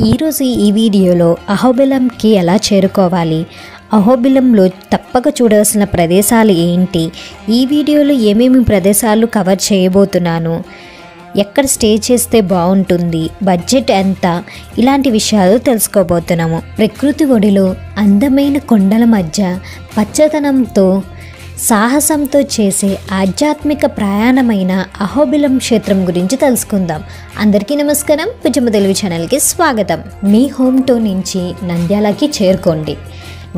ఈరోజు ఈ వీడియోలో అహోబిలంకి ఎలా చేరుకోవాలి, అహోబిలంలో తప్పక చూడాల్సిన ప్రదేశాలు ఏంటి, ఈ వీడియోలో ఏమేమి ప్రదేశాలు కవర్ చేయబోతున్నాను, ఎక్కడ స్టే చేస్తే బాగుంటుంది, బడ్జెట్ ఎంత, ఇలాంటి విషయాలు తెలుసుకోబోతున్నాము. ప్రకృతి ఒడిలో అందమైన కొండల మధ్య పచ్చదనంతో సాహసంతో చేసే ఆధ్యాత్మిక ప్రయాణమైన అహోబిలం క్షేత్రం గురించి తెలుసుకుందాం. అందరికీ నమస్కారం. పుజమ్మ తెలుగు ఛానల్కి స్వాగతం. మీ హోమ్ టౌన్ నుంచి నంద్యాలకి చేరుకోండి.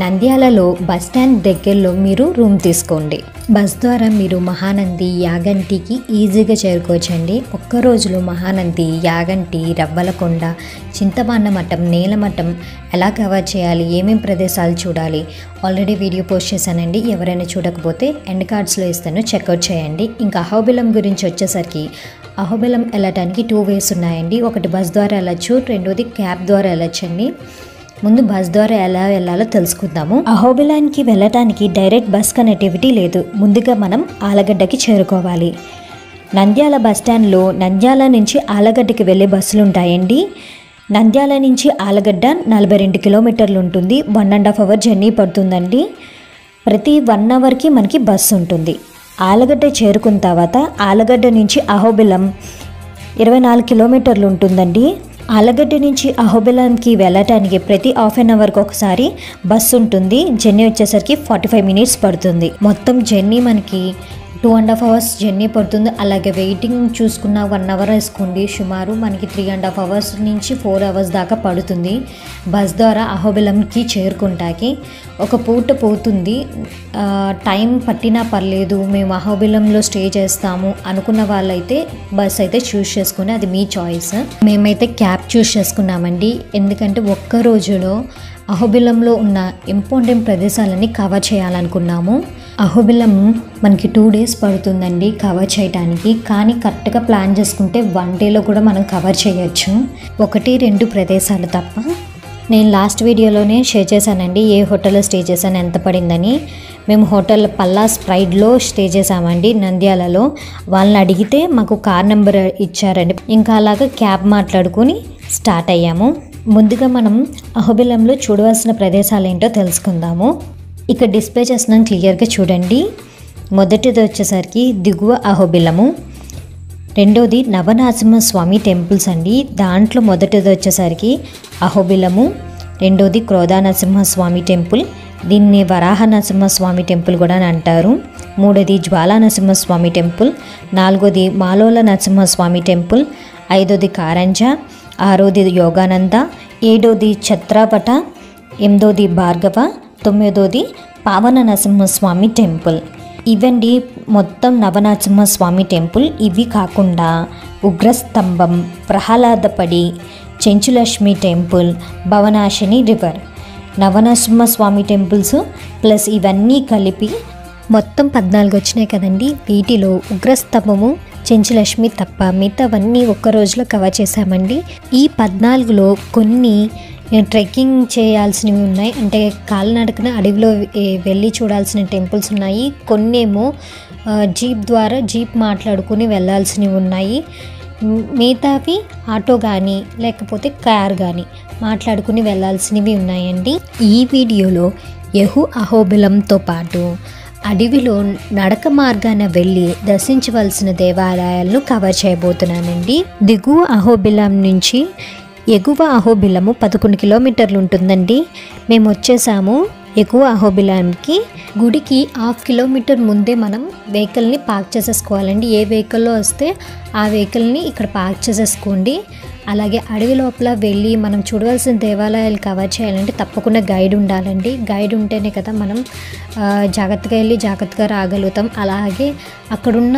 నంద్యాలలో బస్ స్టాండ్ దగ్గరలో మీరు రూమ్ తీసుకోండి. బస్ ద్వారా మీరు మహానంది, యాగంటికి ఈజీగా చేరుకోవచ్చండి. ఒక్క రోజులో మహానంది, యాగంటి, రవ్వలకొండ, చింతమాన మఠం, నేలమఠం ఎలా కవర్ చేయాలి, ఏమేమి ప్రదేశాలు చూడాలి ఆల్రెడీ వీడియో పోస్ట్ చేశానండి. ఎవరైనా చూడకపోతే ఎండ్ కార్డ్స్లో ఇస్తాను, చెక్అవుట్ చేయండి. ఇంకా అహోబిలం గురించి వచ్చేసరికి అహోబిలం వెళ్ళటానికి 2 వేస్ ఉన్నాయండి. ఒకటి బస్ ద్వారా వెళ్ళచ్చు, రెండోది క్యాబ్ ద్వారా వెళ్ళచ్చండి. ముందు బస్ ద్వారా ఎలా వెళ్ళాలో తెలుసుకుందాము. అహోబిలానికి వెళ్ళటానికి డైరెక్ట్ బస్ కనెక్టివిటీ లేదు. ముందుగా మనం ఆలగడ్డకి చేరుకోవాలి. నంద్యాల బస్ స్టాండ్లో నంద్యాల నుంచి ఆలగడ్డకి వెళ్ళే బస్సులు ఉంటాయండి. నంద్యాల నుంచి ఆలగడ్డ 42 కిలోమీటర్లు ఉంటుంది. 1.5 అవర్ జర్నీ పడుతుందండి. ప్రతి 1 అవర్కి మనకి బస్సు ఉంటుంది. ఆలగడ్డ చేరుకున్న తర్వాత ఆలగడ్డ నుంచి అహోబిలం 24 కిలోమీటర్లు ఉంటుందండి. ఆలగడ్డ నుంచి అహోబిలంకి వెళ్ళటానికి ప్రతి హాఫ్ అన్ అవర్కి ఒకసారి బస్సు ఉంటుంది. జర్నీ వచ్చేసరికి 45 మినిట్స్ పడుతుంది. మొత్తం జర్నీ మనకి 2.5 అవర్స్ జర్నీ పడుతుంది. అలాగే వెయిటింగ్ చూసుకున్న 1 అవర్ వేసుకోండి. సుమారు మనకి 3.5 అవర్స్ నుంచి 4 అవర్స్ దాకా పడుతుంది బస్ ద్వారా అహోబిలంకి చేరుకుంటాకి. ఒక పూట పోతుంది. టైం పట్టినా పర్లేదు, మేము అహోబిలంలో స్టే చేస్తాము అనుకున్న వాళ్ళైతే బస్ అయితే చూస్ చేసుకుని, అది మీ చాయిస్. మేమైతే క్యాబ్ చూస్ చేసుకున్నామండి. ఎందుకంటే ఒక్క రోజులో అహోబిలంలో ఉన్న ఇంపార్టెంట్ ప్రదేశాలని కవర్ చేయాలనుకున్నాము. అహోబిలం మనకి 2 డేస్ పడుతుందండి కవర్ చేయడానికి. కానీ కరెక్ట్గా ప్లాన్ చేసుకుంటే 1 డేలో కూడా మనం కవర్ చేయొచ్చు. 1-2 ప్రదేశాలు తప్ప. నేను లాస్ట్ వీడియోలోనే షేర్ చేశానండి ఏ హోటల్లో స్టే చేశాను, ఎంత పడిందని. మేము హోటల్ పల్లాస్ ప్రైడ్లో స్టే చేసామండి నంద్యాలలో. వాళ్ళని అడిగితే మాకు కార్ నెంబర్ ఇచ్చారండి. ఇంకా అలాగా క్యాబ్ మాట్లాడుకుని స్టార్ట్ అయ్యాము. ముందుగా మనం అహోబిలంలో చూడవలసిన ప్రదేశాలు ఏంటో తెలుసుకుందాము. ఇక్కడ డిస్ప్లే చేస్తున్నాను, క్లియర్గా చూడండి. మొదటిది వచ్చేసరికి దిగువ అహోబిలము, రెండోది నవనరసింహస్వామి టెంపుల్స్ అండి. దాంట్లో మొదటిది వచ్చేసరికి అహోబిలము, రెండోది క్రోధానరసింహస్వామి టెంపుల్, దీన్ని వరాహ నరసింహస్వామి టెంపుల్ కూడా అంటారు. మూడోది జ్వాలా నరసింహస్వామి టెంపుల్, నాలుగోది మాలోల నరసింహస్వామి టెంపుల్, ఐదోది కారంజ, ఆరోది యోగానంద, ఏడోది ఛత్రపట, 8ది భార్గవ, 9ది పావన నరసింహస్వామి టెంపుల్. ఇవండి మొత్తం నవనరసింహస్వామి టెంపుల్. ఇవి కాకుండా Ugrasthambham, Prahladabadi, Chenchulakshmi temple, Bhavanasini river, Navanarasimhaswamy temples plus ఇవన్నీ కలిపి మొత్తం 14 వచ్చినాయి కదండి. వీటిలో ఉగ్రస్తంభము, చెంచులక్ష్మి తప్ప మిగతావన్నీ ఒక్క రోజులో కవర్ చేశామండి. ఈ 14లో కొన్ని ట్రెక్కింగ్ చేయాల్సినవి ఉన్నాయి, అంటే కాలినడకన అడవిలో వెళ్ళి చూడాల్సిన టెంపుల్స్ ఉన్నాయి. కొన్నేమో జీప్ మాట్లాడుకుని వెళ్ళాల్సినవి ఉన్నాయి. మిగతావి ఆటో కానీ లేకపోతే కార్ కానీ మాట్లాడుకుని వెళ్ళాల్సినవి ఉన్నాయండి. ఈ వీడియోలో యహు అహోబిలంతో పాటు అడవిలో నడక మార్గాన వెళ్ళి దర్శించవలసిన దేవాలయాలను కవర్ చేయబోతున్నానండి. దిగువ అహోబిలం నుంచి ఎగువ అహోబిలము 11 కిలోమీటర్లు ఉంటుందండి. మేము వచ్చేసాము ఎగువ అహోబిలంకి. గుడికి 1/2 కిలోమీటర్ ముందే మనం వెహికల్ని పార్క్ చేసేసుకోవాలండి. ఏ వెహికల్లో వస్తే ఆ వెహికల్ని ఇక్కడ పార్క్ చేసేసుకోండి. అలాగే అడవి లోపల వెళ్ళి మనం చూడవలసిన దేవాలయాలు కవర్ చేయాలంటే తప్పకుండా గైడ్ ఉండాలండి. గైడ్ ఉంటేనే కదా మనం జాగ్రత్తగా వెళ్ళి జాగ్రత్తగా రాగలుగుతాం. అలాగే అక్కడున్న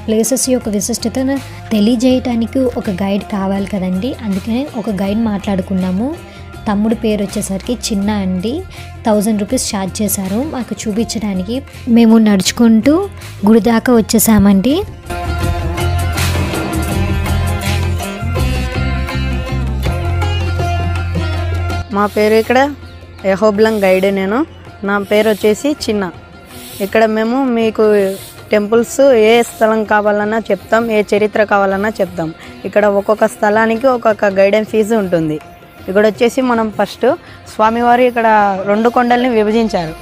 ప్లేసెస్ యొక్క విశిష్టతను తెలియజేయటానికి ఒక గైడ్ కావాలి కదండి. అందుకనే ఒక గైడ్ మాట్లాడుకున్నాము. తమ్ముడు పేరు వచ్చేసరికి చిన్న అండి. 1000 రూపీస్ ఛార్జ్ చేశారు మాకు చూపించడానికి. మేము నడుచుకుంటూ గుడి దాకా వచ్చేసామండి. మా పేరు ఇక్కడ అహోబిలం గైడ్. నా పేరు వచ్చేసి చిన్న. ఇక్కడ మేము మీకు టెంపుల్స్ ఏ స్థలం కావాలన్నా చెప్తాం, ఏ చరిత్ర కావాలన్నా చెప్తాం. ఇక్కడ ఒక్కొక్క స్థలానికి ఒక్కొక్క గైడెన్స్ ఫీజు ఉంటుంది. ఇక్కడ వచ్చేసి మనం ఫస్ట్ స్వామివారి ఇక్కడ 2 కొండల్ని విభజించారు.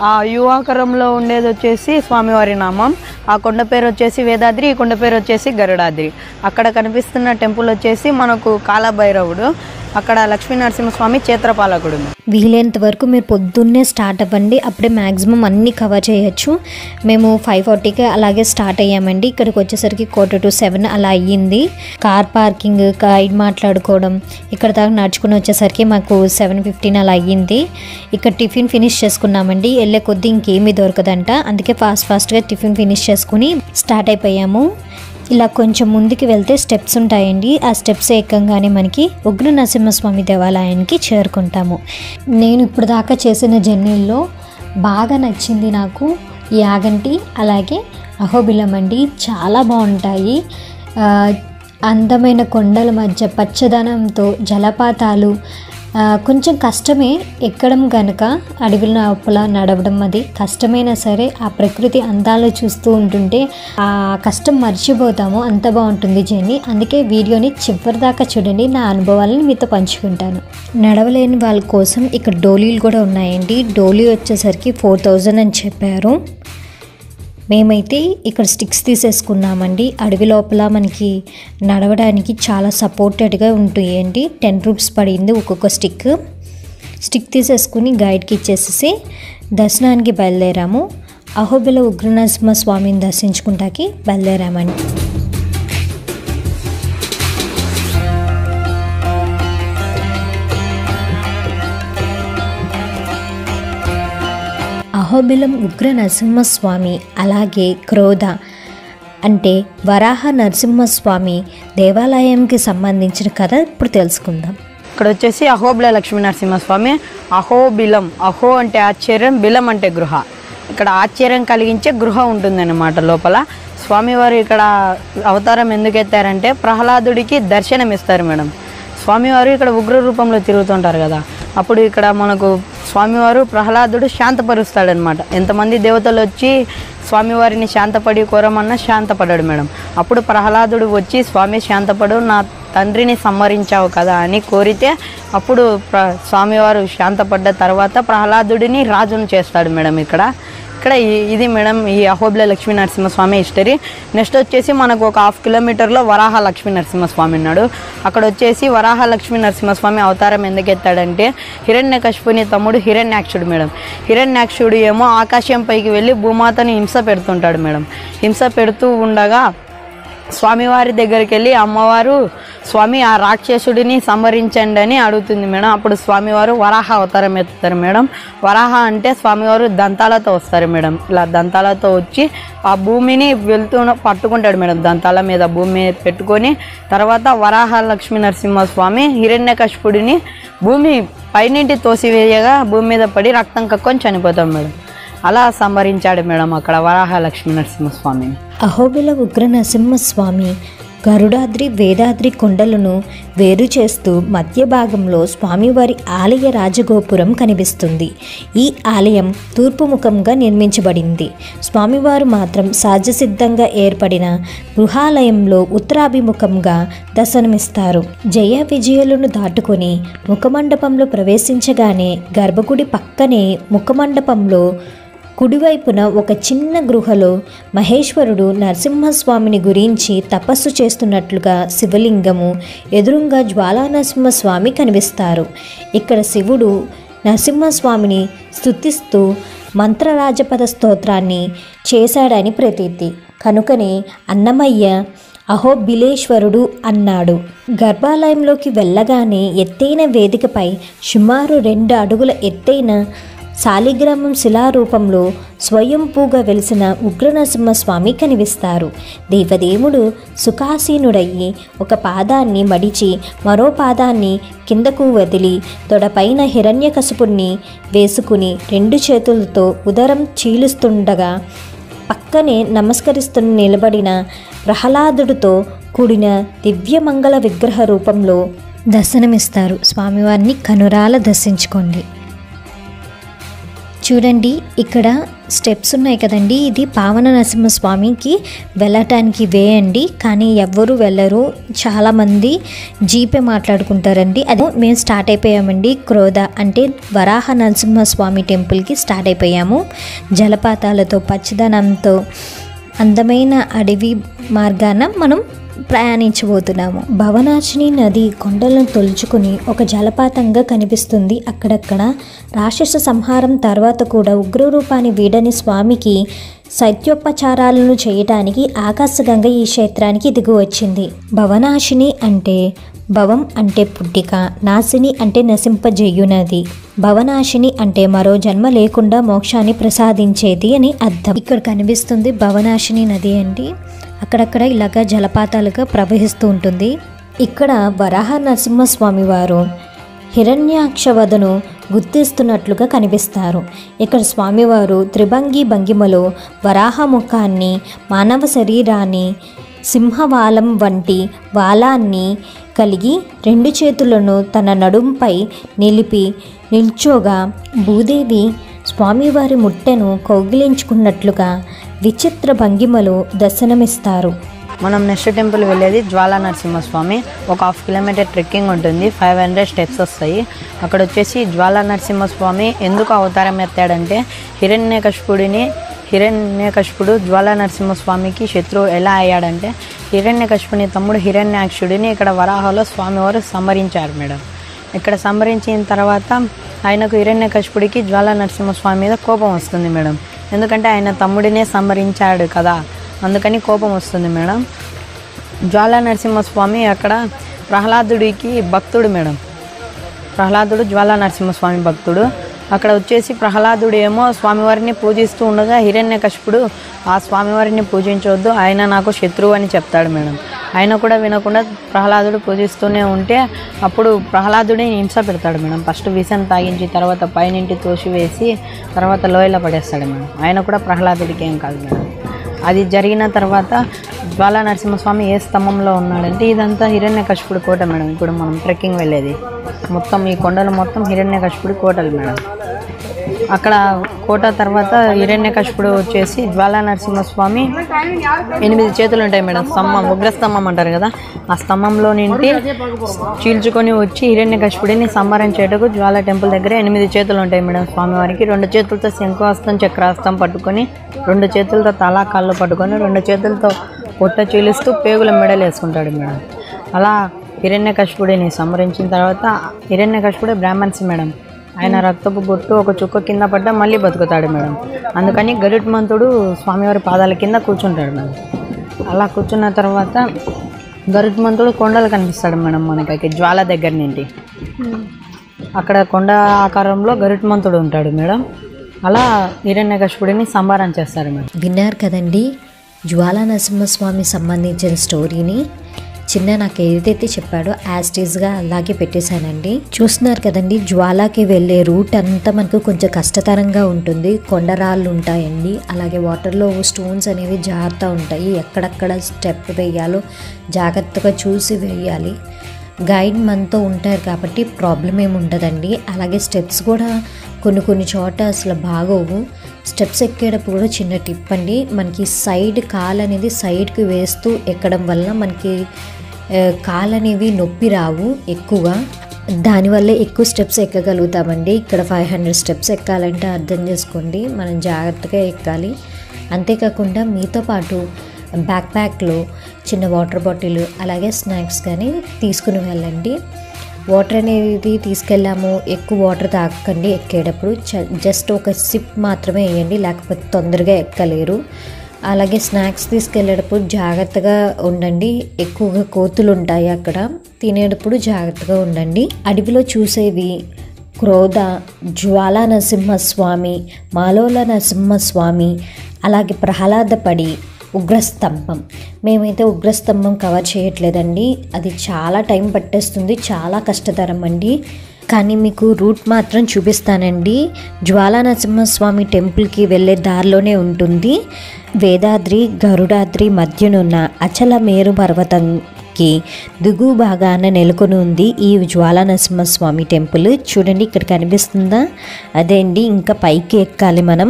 ఆ యువాకరంలో ఉండేది వచ్చేసి స్వామివారి నామం, ఆ కొండ పేరు వచ్చేసి వేదాద్రి, ఈ కొండ పేరు వచ్చేసి గరుడాద్రి. అక్కడ కనిపిస్తున్న టెంపుల్ వచ్చేసి మనకు కాలభైరవుడు, అక్కడ లక్ష్మీ నరసింహస్వామి క్షేత్రపాలకుడు. వీలైనంత వరకు మీరు పొద్దున్నే స్టార్ట్ అవ్వండి, అప్పుడే మ్యాక్సిమం అన్నీ కవర్ చేయొచ్చు. మేము 5:40కి అలాగే స్టార్ట్ అయ్యామండి. ఇక్కడికి వచ్చేసరికి 6:45 అలా అయ్యింది. కార్ పార్కింగ్, గైడ్ మాట్లాడుకోవడం, ఇక్కడ దాకా నడుచుకుని వచ్చేసరికి మాకు 7:15 అలా అయ్యింది. ఇక్కడ టిఫిన్ ఫినిష్ చేసుకున్నామండి. వెళ్ళే కొద్దీ ఇంకేమీ దొరకదంట, అందుకే ఫాస్ట్గా టిఫిన్ ఫినిష్ చేసుకుని స్టార్ట్ అయిపోయాము. ఇలా కొంచెం ముందుకు వెళ్తే స్టెప్స్ ఉంటాయండి. ఆ స్టెప్స్ ఎక్కంగానే మనకి ఉగ్ర నరసింహస్వామి దేవాలయానికి చేరుకుంటాము. నేను ఇప్పుడు దాకా చేసిన జర్నీల్లో బాగా నచ్చింది నాకు ఈ యాగంటి అలాగే అహోబిలం అండి. చాలా బాగుంటాయి. అందమైన కొండల మధ్య పచ్చదనంతో జలపాతాలు, కొంచెం కష్టమే ఎక్కడం కనుక, అడవిల లోపల నడవడం అది కష్టమైనా సరే ఆ ప్రకృతి అందాలు చూస్తూ ఉంటుంటే ఆ కష్టం మర్చిపోతాము, అంత బాగుంటుంది జర్నీ. అందుకే వీడియోని చివరి దాకా చూడండి, నా అనుభవాలను మీతో పంచుకుంటాను. నడవలేని వాళ్ళ కోసం ఇక్కడ డోలీలు కూడా ఉన్నాయండి. డోలీ వచ్చేసరికి 4000 అని చెప్పారు. మేమైతే ఇక్కడ స్టిక్స్ తీసేసుకున్నామండి. అడవి లోపల మనకి నడవడానికి చాలా సపోర్టెడ్గా ఉంటాయండి. 10 రూపీస్ పడింది ఒక్కొక్క స్టిక్ తీసేసుకుని గైడ్కి ఇచ్చేసేసి దర్శనానికి బయలుదేరాము. అహోబిల ఉగ్రనరసింహ స్వామిని దర్శించుకుంటాకి బయలుదేరామండి. అహోబిలం ఉగ్ర నరసింహస్వామి అలాగే క్రోధ అంటే వరాహ నరసింహస్వామి దేవాలయంకి సంబంధించిన కథ ఇప్పుడు తెలుసుకుందాం. ఇక్కడ వచ్చేసి అహోబిల లక్ష్మీ నరసింహస్వామి. అహోబిలం, అహో అంటే ఆశ్చర్యం, బిలం అంటే గృహ. ఇక్కడ ఆశ్చర్యం కలిగించే గృహ ఉంటుందన్నమాట లోపల. స్వామివారు ఇక్కడ అవతారం ఎందుకు ఎత్తారంటే ప్రహ్లాదుడికి దర్శనం ఇస్తారు మేడం. స్వామివారు ఇక్కడ ఉగ్ర రూపంలో తిరుగుతుంటారు కదా, అప్పుడు ఇక్కడ మనకు స్వామివారు ప్రహ్లాదుడు శాంతపరుస్తాడనమాట. ఎంతమంది దేవతలు వచ్చి స్వామివారిని శాంతపడి కోరమన్నా శాంతపడ్డాడు మేడం. అప్పుడు ప్రహ్లాదుడు వచ్చి స్వామి శాంతపడు, నా తండ్రిని సంహరించావు కదా అని కోరితే అప్పుడు స్వామివారు శాంతపడ్డ తర్వాత ప్రహ్లాదుడిని రాజును చేస్తాడు మేడం. ఇక్కడ ఇది మేడం ఈ అహోబిల లక్ష్మీ నరసింహస్వామి హిస్టరీ. నెక్స్ట్ వచ్చేసి మనకు ఒక 1/2 కిలోమీటర్లో వరాహ లక్ష్మీ నరసింహస్వామి ఉన్నాడు. అక్కడ వచ్చేసి వరాహ లక్ష్మీ నరసింహస్వామి అవతారం ఎందుకు ఎత్తాడంటే హిరణ్యకశిపుని తమ్ముడు హిరణ్యాక్షుడు మేడం. హిరణ్యాక్షుడు ఏమో ఆకాశం పైకి వెళ్ళి భూమాతని హింస పెడుతుంటాడు మేడం. హింస పెడుతూ ఉండగా స్వామివారి దగ్గరికి వెళ్ళి అమ్మవారు స్వామి ఆ రాక్షసుడిని సంహరించండి అని అడుగుతుంది మేడం. అప్పుడు స్వామివారు వరాహ అవతారం ఎత్తుతారు మేడం. వరాహ అంటే స్వామివారు దంతాలతో వస్తారు మేడం. ఇలా దంతాలతో వచ్చి ఆ భూమిని పట్టుకుంటాడు మేడం. దంతాల మీద భూమి పెట్టుకొని తర్వాత వరాహ లక్ష్మీ నరసింహస్వామి హిరణ్యకశిపుడిని భూమి పైనింటి తోసివేయగా భూమి మీద పడి రక్తం కక్కుని చనిపోతాం మేడం. అలా సంహరించాడు మేడం అక్కడ వరాహ లక్ష్మీ నరసింహస్వామిని. అహోబిల ఉగ్ర నరసింహస్వామి గరుడాద్రి వేదాద్రి కొండలను వేరు చేస్తూ మధ్య భాగంలో స్వామివారి ఆలయ రాజగోపురం కనిపిస్తుంది. ఈ ఆలయం తూర్పు ముఖంగా నిర్మించబడింది. స్వామివారు మాత్రం సహజసిద్ధంగా ఏర్పడిన గృహాలయంలో ఉత్తరాభిముఖంగా దర్శనమిస్తారు. జయ విజయులను దాటుకొని ముఖమండపంలో ప్రవేశించగానే గర్భగుడి పక్కనే ముఖమండపంలో కుడివైపున ఒక చిన్న గృహలో మహేశ్వరుడు నరసింహస్వామిని గురించి తపస్సు చేస్తున్నట్లుగా శివలింగము, ఎదురుగా జ్వాలానరసింహస్వామి కనిపిస్తారు. ఇక్కడ శివుడు నరసింహస్వామిని స్తుతిస్తూ మంత్రరాజపద స్తోత్రాన్ని చేశాడని ప్రతీతి. కనుకనే అన్నమయ్య అహోబిలేశ్వరుడు అన్నాడు. గర్భాలయంలోకి వెళ్ళగానే ఎత్తైన వేదికపై సుమారు 2 అడుగుల ఎత్తైన శాలిగ్రామం శిలారూపంలో స్వయంభూగా వెలిసిన ఉగ్రనరసింహస్వామి కనిపిస్తారు. దేవదేవుడు సుఖాసీనుడయ్యి ఒక పాదాన్ని మడిచి మరో పాదాన్ని కిందకు వదిలి తొడపైన హిరణ్యకశిపుణ్ణి వేసుకుని 2 చేతులతో ఉదరం చీలుస్తుండగా పక్కనే నమస్కరిస్తూ నిలబడిన ప్రహ్లాదుడితో కూడిన దివ్యమంగళ విగ్రహ రూపంలో దర్శనమిస్తారు. స్వామివారిని కనురాల దర్శించుకోండి. చూడండి ఇక్కడ స్టెప్స్ ఉన్నాయి కదండి, ఇది పావన నరసింహస్వామికి వెళ్ళటానికి వే అండి. కానీ ఎవ్వరూ వెళ్ళరు, చాలామంది జీపే మాట్లాడుకుంటారండి. అది మేము స్టార్ట్ అయిపోయామండి. క్రోధ అంటే వరాహ నరసింహస్వామి టెంపుల్కి స్టార్ట్ అయిపోయాము. జలపాతాలతో పచ్చదనంతో అందమైన అడవి మార్గాన మనం ప్రయాణించబోతున్నాము. భవనాశిని నది కొండలను తొలుచుకుని ఒక జలపాతంగా కనిపిస్తుంది. అక్కడక్కడ రాక్షస సంహారం తర్వాత కూడా ఉగ్రరూపాన్ని వీడని స్వామికి శైత్యోపచారాలను చేయటానికి ఆకాశగంగ ఈ క్షేత్రానికి దిగి వచ్చింది. భవనాశిని అంటే భవం అంటే పుట్టిక, నాశిని అంటే నశింపజేయునది. భవనాశిని అంటే మరో జన్మ లేకుండా మోక్షాన్ని ప్రసాదించేది అని అర్థం. ఇక్కడ కనిపిస్తుంది భవనాశిని నది అండి. అక్కడక్కడ ఇలాగా జలపాతాలుగా ప్రవహిస్తూ ఉంటుంది. ఇక్కడ వరాహ నరసింహస్వామి వారు హిరణ్యాక్షవధను గుర్తిస్తున్నట్లుగా కనిపిస్తారు. ఇక్కడ స్వామివారు త్రిభంగి భంగిమలో వరాహ ముఖాన్ని, మానవ శరీరాన్ని, సింహవాలం వంటి వాలాన్ని కలిగి 2 చేతులను తన నడుంపై నిల్చోగా భూదేవి స్వామివారి ముట్టెను కౌగిలించుకున్నట్లుగా విచిత్ర భంగిమలో దర్శనమిస్తారు. మనం నెక్స్ట్ టెంపుల్ వెళ్ళేది జ్వాలా నరసింహస్వామి. ఒక 1/2 కిలోమీటర్ ట్రెక్కింగ్ ఉంటుంది, 500 స్టెప్స్ వస్తాయి. అక్కడ వచ్చేసి జ్వాలా నరసింహస్వామి ఎందుకు అవతారం ఎత్తాడంటే హిరణ్యకశిపుడు జ్వాలా నరసింహస్వామికి శత్రువు ఎలా అయ్యాడంటే హిరణ్యకశిపుని తమ్ముడు హిరణ్యాక్షుడిని ఇక్కడ వరాహలో స్వామివారు సంహరించారు మేడం. ఇక్కడ సంహరించిన తర్వాత ఆయనకు హిరణ్యకశిపుడికి జ్వాలా నరసింహస్వామి మీద కోపం వస్తుంది మేడం. ఎందుకంటే ఆయన తమ్ముడినే సంహరించాడు కదా, అందుకని కోపం వస్తుంది మేడం. జ్వాలా నరసింహస్వామి అక్కడ ప్రహ్లాదుడికి భక్తుడు మేడం. ప్రహ్లాదుడు జ్వాలా నరసింహస్వామి భక్తుడు. అక్కడ వచ్చేసి ప్రహ్లాదుడు ఏమో స్వామివారిని పూజిస్తూ ఉండగా హిరణ్యకశిపుడు ఆ స్వామివారిని పూజించవద్దు, ఆయన నాకు శత్రువు అని చెప్తాడు మేడం. ఆయన కూడా వినకుండా ప్రహ్లాదుడు పూజిస్తూనే ఉంటే అప్పుడు ప్రహ్లాదుడిని హింస పెడతాడు మేడం. ఫస్ట్ విషం తాగించి తర్వాత పైనింటి తోసివేసి తర్వాత లోయలో పడేస్తాడు మేడం. ఆయన కూడా ప్రహ్లాదుడికి ఏం కాదు మేడం. అది జరిగిన తర్వాత జ్వాలా నరసింహస్వామి ఏ స్తంభంలో ఉన్నాడంటే ఇదంతా హిరణ్యకశిపుడి కోట మేడం. ఇప్పుడు మనం ట్రెక్కింగ్ వెళ్ళేది మొత్తం ఈ కొండలు మొత్తం హిరణ్యకశిపుడి కోటలు మేడం. అక్కడ కోట తర్వాత హిరణ్యకశిపుడు వచ్చేసి జ్వాలా నరసింహస్వామి 8 చేతులు ఉంటాయి మేడం. స్తంభం, ఉగ్రస్తంభం అంటారు కదా, ఆ స్తంభంలో నుండి చీల్చుకొని వచ్చి హిరణ్యకశిపుడిని సంహరించేటకు జ్వాలా టెంపుల్ దగ్గర 8 చేతులు ఉంటాయి మేడం స్వామివారికి. 2 చేతులతో శంఖుహస్తం చక్రహస్తం పట్టుకొని, 2 చేతులతో తలా కాళ్ళు పట్టుకొని, 2 చేతులతో పొట్ట చీలుస్తూ పేగుల మెడలు వేసుకుంటాడు మేడం. అలా హిరణ్యకశిపుడిని సంహరించిన తర్వాత హిరణ్యకశిపుడు బ్రాహ్మణ్స్ మేడం. ఆయన రక్తపు బొట్టు ఒక చుక్క కింద పడ్డా మళ్ళీ బతుకుతాడు మేడం. అందుకని గరుత్మంతుడు స్వామివారి పాదాల కింద కూర్చుంటాడు మేడం. అలా కూర్చున్న తర్వాత గరుత్మంతుడు కొండలు కనిపిస్తాడు మేడం మనకి జ్వాల దగ్గర నుండి. అక్కడ కొండ ఆకారంలో గరుత్మంతుడు ఉంటాడు మేడం. అలా హిరణ్యకశిపుడిని సంహారం చేస్తారు మేడం. విన్నారు కదండి జ్వాలా నరసింహస్వామి సంబంధించిన స్టోరీని. చిన్న నాకు ఏదైతే చెప్పాడో యాస్టీస్గా అలాగే పెట్టేశానండి. చూస్తున్నారు కదండి, జ్వాలాకి వెళ్ళే రూట్ అంతా మనకు కొంచెం కష్టతరంగా ఉంటుంది. కొండరాళ్ళు ఉంటాయండి, అలాగే వాటర్లో స్టోన్స్ అనేవి జారుతూ ఉంటాయి. ఎక్కడెక్కడ స్టెప్ వేయాలో జాగ్రత్తగా చూసి వేయాలి. గైడ్ మనతో ఉంటారు కాబట్టి ప్రాబ్లం ఏమి ఉండదండి. అలాగే స్టెప్స్ కూడా కొన్ని చోట అసలు బాగోవు. స్టెప్స్ ఎక్కేటప్పుడు కూడా చిన్న టిప్ అండి, మనకి సైడ్ కాలు అనేది సైడ్కి వేస్తూ ఎక్కడం వల్ల మనకి కాలు అనేవి నొప్పి రావు ఎక్కువగా. దానివల్ల ఎక్కువ స్టెప్స్ ఎక్కగలుగుతామండి. ఇక్కడ 500 స్టెప్స్ ఎక్కాలంటే అర్థం చేసుకోండి, మనం జాగ్రత్తగా ఎక్కాలి. అంతేకాకుండా మీతో పాటు బ్యాక్ ప్యాక్లో చిన్న వాటర్ బాటిల్ అలాగే స్నాక్స్ కానీ తీసుకుని వెళ్ళండి. వాటర్ అనేది తీసుకెళ్ళాము, ఎక్కువ వాటర్ తాగకండి ఎక్కేటప్పుడు. జస్ట్ ఒక సిప్ మాత్రమే వేయండి, లేకపోతే తొందరగా ఎక్కలేరు. అలాగే స్నాక్స్ తీసుకెళ్ళేటప్పుడు జాగ్రత్తగా ఉండండి, ఎక్కువగా కోతులు ఉంటాయి అక్కడ. తినేటప్పుడు జాగ్రత్తగా ఉండండి. అడవిలో చూసేవి క్రోధ, జ్వాలా నరసింహస్వామి, మాలోల నరసింహస్వామి, అలాగే ప్రహ్లాదపడి, ఉగ్రస్తంభం. మేమైతే ఉగ్రస్తంభం కవర్ చేయట్లేదండి, అది చాలా టైం పట్టేస్తుంది, చాలా కష్టతరం అండి. కానీ మీకు రూట్ మాత్రం చూపిస్తానండి. జ్వాలా నరసింహస్వామి టెంపుల్కి వెళ్ళే దారిలోనే ఉంటుంది. వేదాద్రి గరుడాద్రి మధ్యనున్న అచల మేరు పర్వతం ట్రెక్కి దిగువ భాగాన నెలకొని ఉంది ఈ జ్వాలా నరసింహస్వామి టెంపుల్. చూడండి ఇక్కడ కనిపిస్తుందా, అదే అండి. ఇంకా పైకి ఎక్కాలి మనం.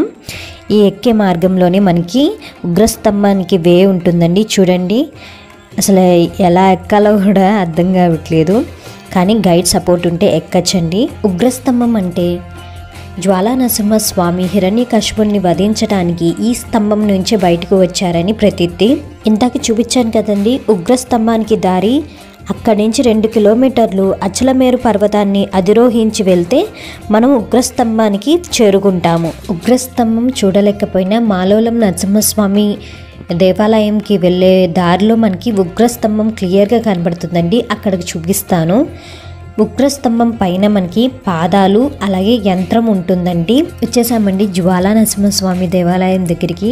ఈ ఎక్కే మార్గంలోనే మనకి ఉగ్రస్తంభానికి వే ఉంటుందండి. చూడండి అసలు ఎలా ఎక్కాలో కూడా అర్థం కావట్లేదు, కానీ గైడ్ సపోర్ట్ ఉంటే ఎక్కచ్చండి. ఉగ్రస్తంభం అంటే జ్వాలా నరసింహస్వామి హిరణ్యకశిపుణ్ణి వధించడానికి ఈ స్తంభం నుంచి బయటకు వచ్చారని ప్రతీతి. ఇందాక చూపించాను కదండి ఉగ్రస్తంభానికి దారి. అక్కడి నుంచి 2 కిలోమీటర్లు అచలమేరు పర్వతాన్ని అధిరోహించి వెళ్తే మనం ఉగ్రస్తంభానికి చేరుకుంటాము. ఉగ్రస్తంభం చూడలేకపోయినా మాలోలం నరసింహస్వామి దేవాలయంకి వెళ్ళే దారిలో మనకి ఉగ్రస్తంభం క్లియర్గా కనబడుతుందండి. అక్కడికి చూపిస్తాను. ఉగ్రస్తంభం పైన మనకి పాదాలు అలాగే యంత్రం ఉంటుందండి. వచ్చేసామండి జ్వాలా నరసింహస్వామి దేవాలయం దగ్గరికి.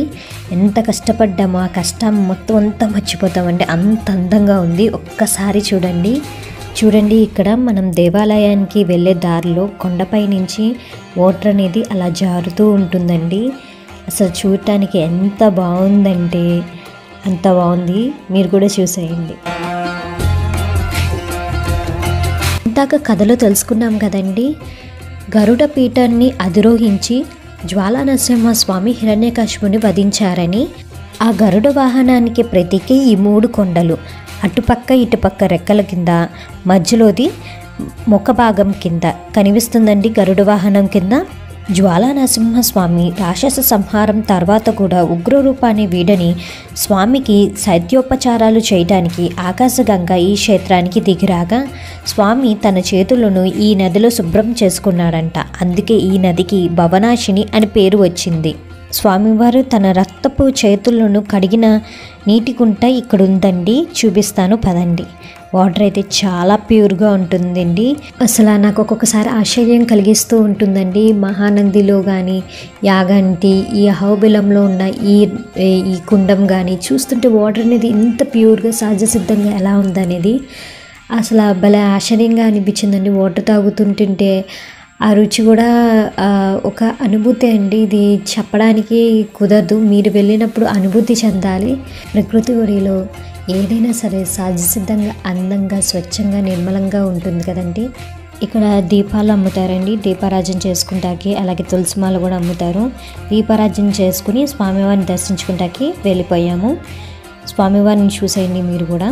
ఎంత కష్టపడ్డామో ఆ కష్టం మొత్తం అంతా మర్చిపోతామండి, అంత అందంగా ఉంది. ఒక్కసారి చూడండి ఇక్కడ మనం దేవాలయానికి వెళ్ళే దారిలో కొండపై నుంచి వాటర్ అనేది అలా జారుతూ ఉంటుందండి. అసలు చూడటానికి ఎంత బాగుందంటే అంత బాగుంది, మీరు కూడా చూసేయండి. ఇందాక కథలో తెలుసుకున్నాం కదండి, గరుడ పీఠాన్ని అధిరోహించి జ్వాలా నరసింహస్వామి హిరణ్యకశిపుని వధించారని. ఆ గరుడ వాహనానికి ప్రతీకి ఈ 3 కొండలు, అటుపక్క ఇటుపక్క రెక్కల కింద మధ్యలోది ముఖ భాగం కింద కనిపిస్తుందండి. గరుడ వాహనం కింద జ్వాలా నరసింహస్వామి రాక్షస సంహారం తర్వాత కూడా ఉగ్రరూపాన్ని వీడని స్వామికి సైత్యోపచారాలు చేయడానికి ఆకాశగంగా ఈ క్షేత్రానికి దిగిరాగా స్వామి తన చేతులను ఈ నదిలో శుభ్రం చేసుకున్నాడంట. అందుకే ఈ నదికి భవనాశిని అని పేరు వచ్చింది. స్వామివారు తన రక్తపు చేతులను కడిగిన నీటి కుంట ఇక్కడ ఉందండి, చూపిస్తాను పదండి. వాటర్ అయితే చాలా ప్యూర్గా ఉంటుందండి. అసలు నాకు ఒక్కొక్కసారి ఆశ్చర్యం కలిగిస్తూ ఉంటుందండి. మహానందిలో కానీ యాగంటి ఈ అహోబిలంలో ఉన్న ఈ కుండం కానీ చూస్తుంటే వాటర్ అనేది ఇంత ప్యూర్గా సహజ సిద్ధంగా ఎలా ఉందనేది అసలు భలే ఆశ్చర్యంగా అనిపించిందండి. వాటర్ తాగుతుంటుంటే ఆ రుచి కూడా ఒక అనుభూతి అండి. ఇది చెప్పడానికి కుదరదు, మీరు వెళ్ళినప్పుడు అనుభూతి చెందాలి. ప్రకృతి ఒడిలో ఏదైనా సరే సహజసిద్ధంగా అందంగా స్వచ్ఛంగా నిర్మలంగా ఉంటుంది కదండి. ఇక్కడ దీపాలు అమ్ముతారండి, దీపారాజన చేసుకుంటాకి. అలాగే తులసిమాల కూడా అమ్ముతారు. దీపారాజన చేసుకుని స్వామివారిని దర్శించుకుంటాకి వెళ్ళిపోయాము. స్వామివారిని చూసేయండి మీరు కూడా.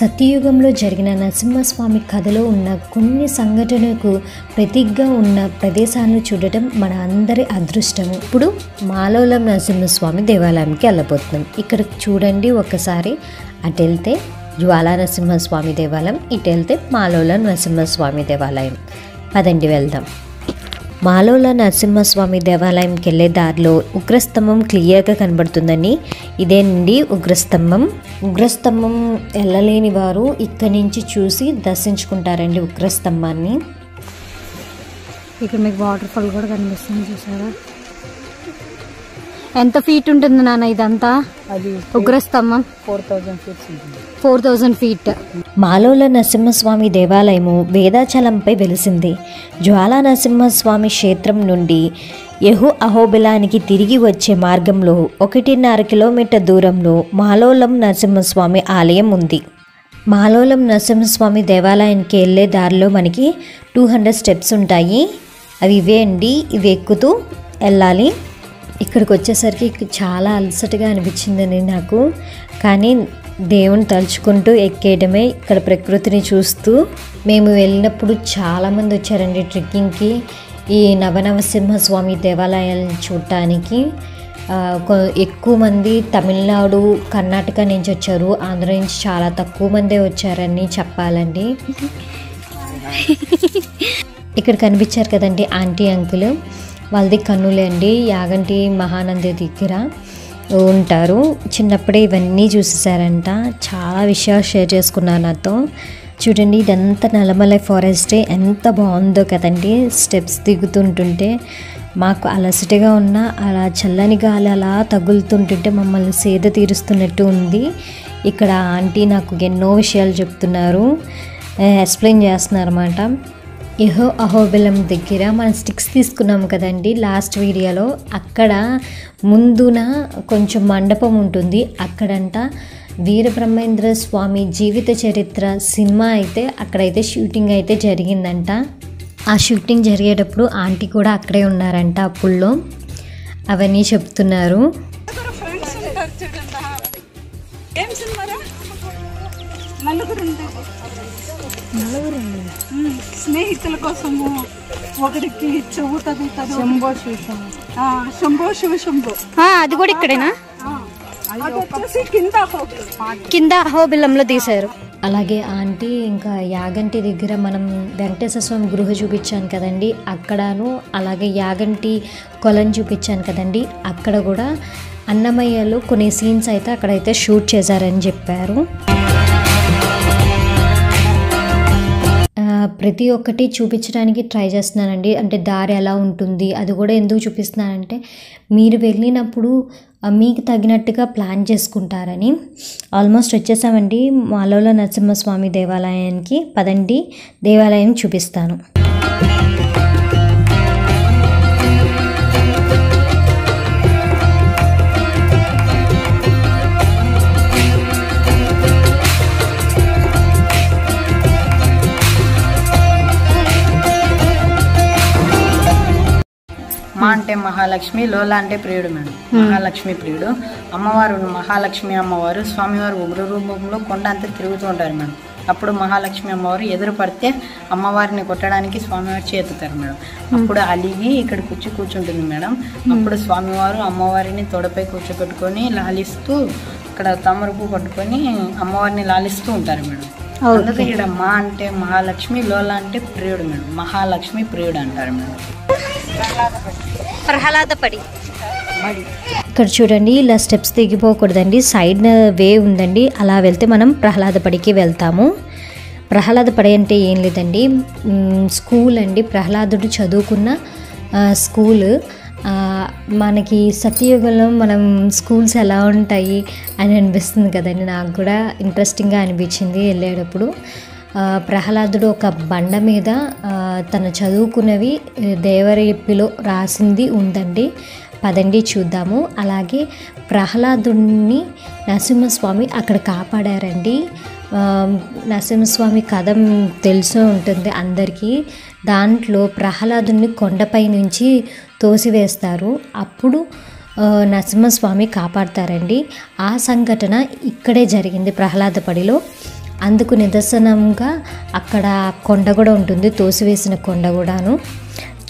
సత్యయుగంలో జరిగిన నరసింహస్వామి కథలో ఉన్న కొన్ని సంఘటనలకు ప్రతీకగా ఉన్న ప్రదేశాలను చూడటం మన అందరి అదృష్టము. ఇప్పుడు మాలోలం నరసింహస్వామి దేవాలయానికి వెళ్ళబోతున్నాం. ఇక్కడ చూడండి ఒక్కసారి. అటు వెళ్తే జ్వాలా నరసింహస్వామి దేవాలయం, ఇటు వెళ్తే మాలోలం నరసింహస్వామి దేవాలయం. పదండి వెళ్దాం. మాలోల నరసింహస్వామి దేవాలయంకి వెళ్ళే దారిలో ఉగ్రస్తంభం క్లియర్గా కనబడుతుందండి. ఇదేనండి ఉగ్రస్తంభం. ఉగ్రస్తంభం వెళ్ళలేని వారు ఇక్కడి నుంచి చూసి దర్శించుకుంటారండి ఉగ్రస్తంభాన్ని. ఇక్కడ మీకు వాటర్ ఫాల్ కూడా కనిపిస్తుంది, చూసారా? ఎంత ఫీట్ ఉంటుంది నాన్న ఇదంతా? అది ఉగ్రస్తంభం 4000 ఫీట్స్ ఉంటుంది. 4000 ఫీట్. మాలోల నరసింహస్వామి దేవాలయము వేదాచలంపై వెలిసింది. జ్వాలా నరసింహస్వామి క్షేత్రం నుండి యహు అహోబిలానికి తిరిగి వచ్చే మార్గంలో 1.5 కిలోమీటర్ దూరంలో మాలోలం నరసింహస్వామి ఆలయం ఉంది. మాలోలం నరసింహస్వామి దేవాలయానికి వెళ్ళే దారిలో మనకి 200 స్టెప్స్ ఉంటాయి. అవి ఇవే అండి, ఇవి ఎక్కుతూ వెళ్ళాలి. ఇక్కడికి వచ్చేసరికి చాలా అలసటగా అనిపించిందండి నాకు, కానీ దేవుని తలుచుకుంటూ ఎక్కేయడమే. ఇక్కడ ప్రకృతిని చూస్తూ మేము వెళ్ళినప్పుడు చాలామంది వచ్చారండి ట్రెక్కింగ్కి ఈ నవనరసింహస్వామి దేవాలయాలను చూడటానికి. ఎక్కువ మంది తమిళనాడు, కర్ణాటక నుంచి వచ్చారు. ఆంధ్ర నుంచి చాలా తక్కువ మందే వచ్చారని చెప్పాలండి. ఇక్కడ కనిపించారు కదండి ఆంటీ అంకుల్, వాళ్ళది కన్నులే అండి. యాగంటి మహానంది దగ్గర ఉంటారు. చిన్నప్పుడే ఇవన్నీ చూసేసారంట. చాలా విషయాలు షేర్ చేసుకున్నారు నాతో. చూడండి ఇదంతా నల్లమలై ఫారెస్టే, ఎంత బాగుందో కదండి. స్టెప్స్ దిగుతుంటుంటే మాకు అలసటగా ఉన్న అలా చల్లని గాలి అలా తగులుతుంటుంటే మమ్మల్ని సేద తీరుస్తున్నట్టు ఉంది. ఇక్కడ ఆంటీ నాకు ఎన్నో విషయాలు చెప్తున్నారు, ఎక్స్ప్లెయిన్ చేస్తున్నారు అన్నమాట. అహోబిలం దగ్గర మనం స్టిక్స్ తీసుకున్నాము కదండి లాస్ట్ వీడియోలో. అక్కడ ముందున కొంచెం మండపం ఉంటుంది. అక్కడంట వీరబ్రహ్మేంద్ర స్వామి జీవిత చరిత్ర సినిమా అయితే అక్కడైతే షూటింగ్ అయితే జరిగిందంట. ఆ షూటింగ్ జరిగేటప్పుడు ఆంటీ కూడా అక్కడే ఉన్నారంట. అప్పుల్లో అవన్నీ చెప్తున్నారు. స్నేహితుల కోసము ఒకరికి చెబుతుంది శంభో శివ శంభో. అది కూడా ఇక్కడేనా? అది వచ్చేసి కింద అహోబిలంలో తీశారు. అలాగే ఆంటీ ఇంకా యాగంటి దగ్గర మనం వెంకటేశ్వర స్వామి గృహ చూపించాను కదండి, అక్కడను అలాగే యాగంటి కొలను చూపించాను కదండి, అక్కడ కూడా అన్నమయ్యలో కొన్ని సీన్స్ అయితే అక్కడైతే షూట్ చేశారని చెప్పారు. ప్రతి ఒక్కటి చూపించడానికి ట్రై చేస్తున్నానండి. అంటే దారి ఎలా ఉంటుంది అది కూడా ఎందుకు చూపిస్తున్నానంటే మీరు వెళ్ళినప్పుడు మీకు తగినట్టుగా ప్లాన్ చేసుకుంటారని. ఆల్మోస్ట్ వచ్చేసామండి మాలోల నరసింహస్వామి దేవాలయానికి. పదండి దేవాలయం చూపిస్తాను. మా అంటే మహాలక్ష్మి, లోల అంటే ప్రియుడు మేడం. మహాలక్ష్మి ప్రియుడు. అమ్మవారు మహాలక్ష్మి అమ్మవారు స్వామివారు ఉగ్ర రూపంలో కొండ అంతా తిరుగుతూ ఉంటారు మేడం. అప్పుడు మహాలక్ష్మి అమ్మవారు ఎదురు పడితే అమ్మవారిని కొట్టడానికి స్వామివారు చేతుతారు మేడం. అప్పుడు అలిగి ఇక్కడ కూర్చుంటుంది మేడం. అప్పుడు స్వామివారు అమ్మవారిని తోడపై కూర్చోపెట్టుకొని లాలిస్తూ ఇక్కడ తమరుపు కొట్టుకొని అమ్మవారిని లాలిస్తూ ఉంటారు మేడం. అందుకే ఇక్కడ మా అంటే మహాలక్ష్మి, లోల అంటే ప్రియుడు మేడం. మహాలక్ష్మి ప్రియుడు అంటారు మేడం. ప్రహ్లాదపడి ఇక్కడ చూడండి, ఇలా స్టెప్స్ దిగిపోకూడదండి, సైడ్ వే ఉందండి. అలా వెళ్తే మనం ప్రహ్లాదపడికి వెళ్తాము. ప్రహ్లాదపడి అంటే ఏం లేదండి, స్కూల్ అండి. ప్రహ్లాదుడు చదువుకున్న స్కూల్. మనకి సత్యయుగంలో మనం స్కూల్స్ ఎలా ఉంటాయి అని అనిపిస్తుంది కదండి. నాకు కూడా ఇంట్రెస్టింగ్గా అనిపించింది వెళ్ళేటప్పుడు. ప్రహ్లాదుడు ఒక బండ మీద తన చదువుకున్నవి దేవరీపిలో రాసింది ఉందండి. పదండి చూద్దాము. అలాగే ప్రహ్లాదుడిని నరసింహస్వామి అక్కడ కాపాడారండి. నరసింహస్వామి కథ తెలిసే ఉంటుంది అందరికీ. దాంట్లో ప్రహ్లాదుని కొండపై నుంచి తోసివేస్తారు. అప్పుడు నరసింహస్వామి కాపాడతారండి. ఆ సంఘటన ఇక్కడే జరిగింది ప్రహ్లాదపడిలో. అందుకు నిదర్శనంగా అక్కడ కొండ కూడా ఉంటుంది, తోసివేసిన కొండ కూడాను.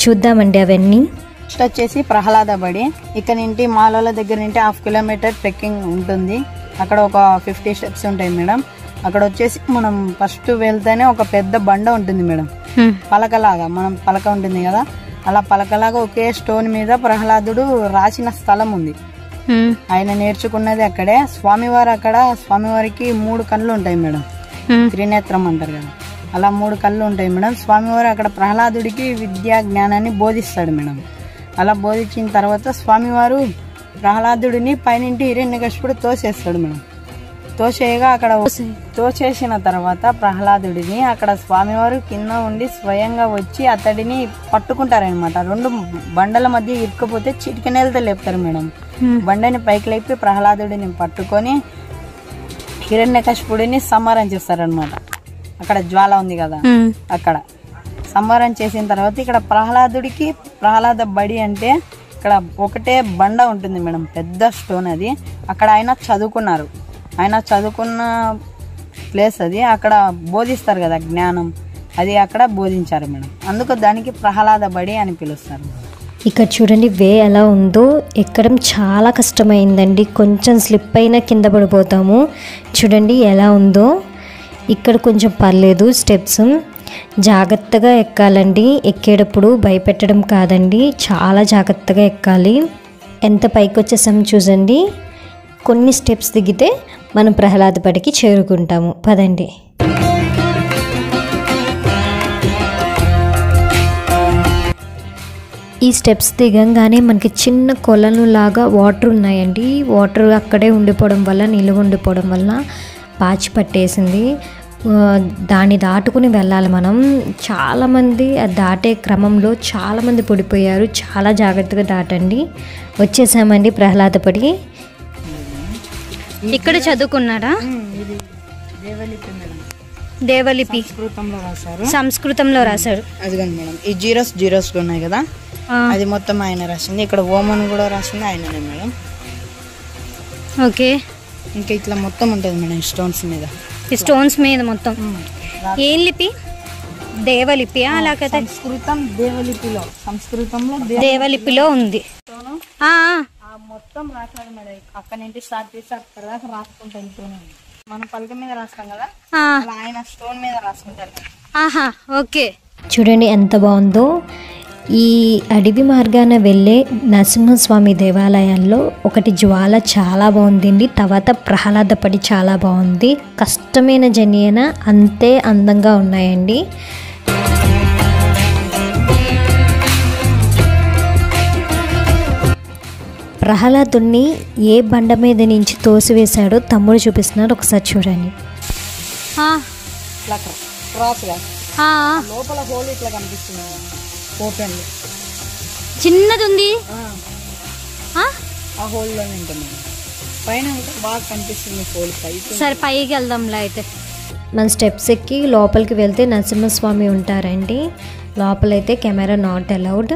చూద్దామండి అవన్నీ. నెక్స్ట్ వచ్చేసి ప్రహ్లాదపడి. ఇక్కడ నుండి మాలోల దగ్గర నుండి 1/2 కిలోమీటర్ ట్రెక్కింగ్ ఉంటుంది. అక్కడ ఒక 50 స్టెప్స్ ఉంటాయి మేడం. అక్కడ వచ్చేసి మనం ఫస్ట్ వెళ్తేనే ఒక పెద్ద బండ ఉంటుంది మేడం. పలకలాగా మనం పలక ఉంటుంది కదా, అలా పలకలాగా ఒకే స్టోన్ మీద ప్రహ్లాదుడు రాసిన స్థలం ఉంది. ఆయన నేర్చుకున్నది అక్కడే. స్వామివారు అక్కడ స్వామివారికి 3 కళ్ళు ఉంటాయి మేడం. త్రినేత్రం అంటారు కదా, అలా 3 కళ్ళు ఉంటాయి మేడం. స్వామివారు అక్కడ ప్రహ్లాదుడికి విద్యా జ్ఞానాన్ని బోధిస్తాడు మేడం. అలా బోధించిన తర్వాత స్వామివారు ప్రహ్లాదుడిని పైనింటి హిరణ్యకశిపుడు తోసేస్తాడు మేడం. తోసేయగా అక్కడ తోచేసిన తర్వాత ప్రహ్లాదుడిని అక్కడ స్వామివారు కింద ఉండి స్వయంగా వచ్చి అతడిని పట్టుకుంటారనమాట. 2 బండల మధ్య ఇరుక్కుపోతే చిటికెనేలతో లేపుతారు మేడం. బండని పైకి లేపి ప్రహ్లాదుడిని పట్టుకొని హిరణ్యకశిపుడిని సంహారం చేస్తారనమాట. అక్కడ జ్వాల ఉంది కదా, అక్కడ సంహారం చేసిన తర్వాత ఇక్కడ ప్రహ్లాదుడికి ప్రహ్లాద బడి అంటే ఇక్కడ ఒకటే బండ ఉంటుంది మేడం, పెద్ద స్టోన్ అది. అక్కడ ఆయన చదువుకున్నారు. ఆయన చదువుకున్న ప్లేస్ అది. అక్కడ బోధిస్తారు కదా జ్ఞానం, అది అక్కడ బోధించారు మేడం. అందుకు దానికి ప్రహ్లాద బడి అని పిలుస్తారు. ఇక్కడ చూడండి వే ఎలా ఉందో. ఎక్కడం చాలా కష్టమైందండి, కొంచెం స్లిప్ అయినా కింద పడిపోతాము. చూడండి ఎలా ఉందో. ఇక్కడ కొంచెం పర్లేదు, స్టెప్స్ జాగ్రత్తగా ఎక్కాలండి. ఎక్కేటప్పుడు భయపెట్టడం కాదండి, చాలా జాగ్రత్తగా ఎక్కాలి. ఎంత పైకి వచ్చేసాం చూడండి. కొన్ని స్టెప్స్ దిగితే మనం ప్రహ్లాదపడికి చేరుకుంటాము. పదండి. ఈ స్టెప్స్ దిగంగానే మనకి చిన్న కొలను లాగా వాటర్ ఉన్నాయండి. వాటర్ అక్కడే ఉండిపోవడం వల్ల, నిలువ ఉండిపోవడం వల్ల పాచి పట్టేసింది. దాన్ని దాటుకుని వెళ్ళాలి మనం. చాలామంది అది దాటే క్రమంలో చాలామంది పడిపోయారు. చాలా జాగ్రత్తగా దాటండి. వచ్చేసామండి ప్రహ్లాదపడి. ఇక్కడ చదువుకున్నారా? ఇది దేవలిపి మేడం, దేవలిపి సంస్కృతంలో రాశారు. సంస్కృతంలో రాశారు. అదిగోండి మేడం, ఈ జీరోస్ ఉన్నాయి కదా, అది మొత్తం ఆయన రాసింది. ఇక్కడ ఓమన్ కూడా రాసింది ఆయననే మేడం. ఓకే. ఇంకా ఇట్లా మొత్తం ఉంటుంది మేడం స్టోన్స్ మీద. ఈ స్టోన్స్ మీద మొత్తం ఏం లిపి? దేవలిపి. అలా కదా, సంస్కృతం దేవలిపిలో, సంస్కృతంలో దేవలిపిలో ఉంది. మొత్తం రాశాడు మేడం. అక్కడ నుంచి స్టార్ట్ చేసి అక్కడ దాకా రాసుకుంటూ వెళ్తూనే ఉంది. మనం పలక మీద రాస్తాం కదా, అలా ఆయన స్టోన్ మీద రాసుకుంటారు. ఆహా, ఓకే. చూడండి ఎంత బాగుందో. ఈ అడవి మార్గాన వెళ్ళే నరసింహస్వామి దేవాలయాల్లో ఒకటి జ్వాల చాలా బాగుందండి. తర్వాత ప్రహ్లాదపడి చాలా బాగుంది. కష్టమైన జర్నీ అయినా అంతే అందంగా ఉన్నాయండి. ప్రహ్లాదుని ఏ బండ మీద నుంచి తోసివేశాడో తమ్ముడు చూపిస్తున్నాడు, ఒకసారి చూడండి. లోపల హోల్ ఇట్లా కనిపిస్తుంది, ఓపెన్ చిన్నది ఉంది. ఆ హోల్లోనే ఉంటుంది పైన బాగా కనిపిస్తుంది హోల్ పై. సరే పైకి వెళ్దాంలా అయితే. మన స్టెప్స్ ఎక్కి లోపలికి వెళ్తే నరసింహస్వామి ఉంటారండి. లోపలైతే కెమెరా నాట్ అలౌడ్.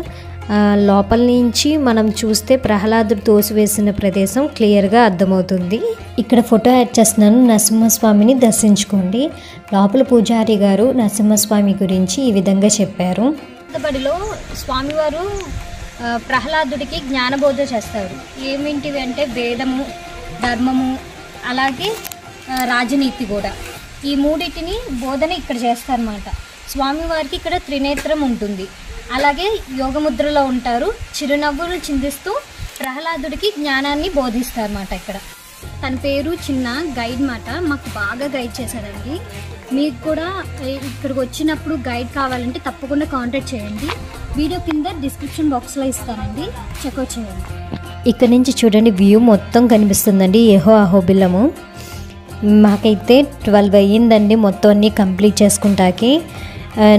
లోపల నుంచి మనం చూస్తే ప్రహ్లాదుడు తోసివేసిన ప్రదేశం క్లియర్గా అర్థమవుతుంది. ఇక్కడ ఫోటో యాడ్ చేస్తున్నాను. నరసింహస్వామిని దర్శించుకోండి. లోపల పూజారి గారు నరసింహస్వామి గురించి ఈ విధంగా చెప్పారు. బడిలో స్వామివారు ప్రహ్లాదుడికి జ్ఞానబోధ చేస్తారు. ఏమిటివి అంటే వేదము, ధర్మము, అలాగే రాజనీతి కూడా. ఈ మూడింటిని బోధన ఇక్కడ చేస్తారన్నమాట. స్వామివారికి ఇక్కడ త్రినేత్రం ఉంటుంది. అలాగే యోగముద్రలో ఉంటారు. చిరునవ్వులు చిందిస్తూ ప్రహ్లాదుడికి జ్ఞానాన్ని బోధిస్తారన్నమాట. ఇక్కడ తన పేరు చిన్న గైడ్ మాట. మాకు బాగా గైడ్ చేశారండి. మీకు కూడా ఇక్కడికి వచ్చినప్పుడు గైడ్ కావాలంటే తప్పకుండా కాంటాక్ట్ చేయండి. వీడియో కింద డిస్క్రిప్షన్ బాక్స్లో ఇస్తానండి, చెక్అవుట్ చేయండి. ఇక్కడ నుంచి చూడండి వ్యూ మొత్తం కనిపిస్తుందండి. అహోబిలము. మాకైతే 12 అయ్యిందండి మొత్తం అన్నీ కంప్లీట్ చేసుకుంటాకి.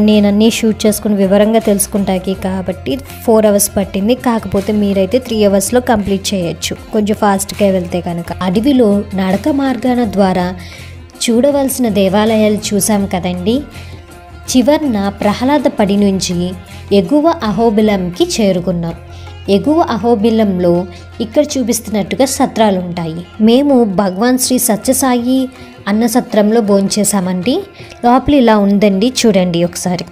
నేను అన్నీ షూట్ చేసుకుని వివరంగా తెలుసుకుంటాకి కాబట్టి 4 అవర్స్ పట్టింది. కాకపోతే మీరైతే 3 అవర్స్లో కంప్లీట్ చేయొచ్చు కొంచెం ఫాస్ట్గా వెళ్తే కనుక. అడవిలో నడక మార్గాల ద్వారా చూడవలసిన దేవాలయాలు చూసాం కదండి. చివర్న ప్రహ్లాదపడి నుంచి ఎగువ అహోబిలంకి చేరుకున్నాం. ఎగువ అహోబిలంలో ఇక్కడ చూపిస్తున్నట్టుగా సత్రాలు ఉంటాయి. మేము భగవాన్ శ్రీ సత్యసాయి అన్న సత్రంలో భోంచేసామండి. లోపల ఇలా ఉందండి, చూడండి ఒకసారి.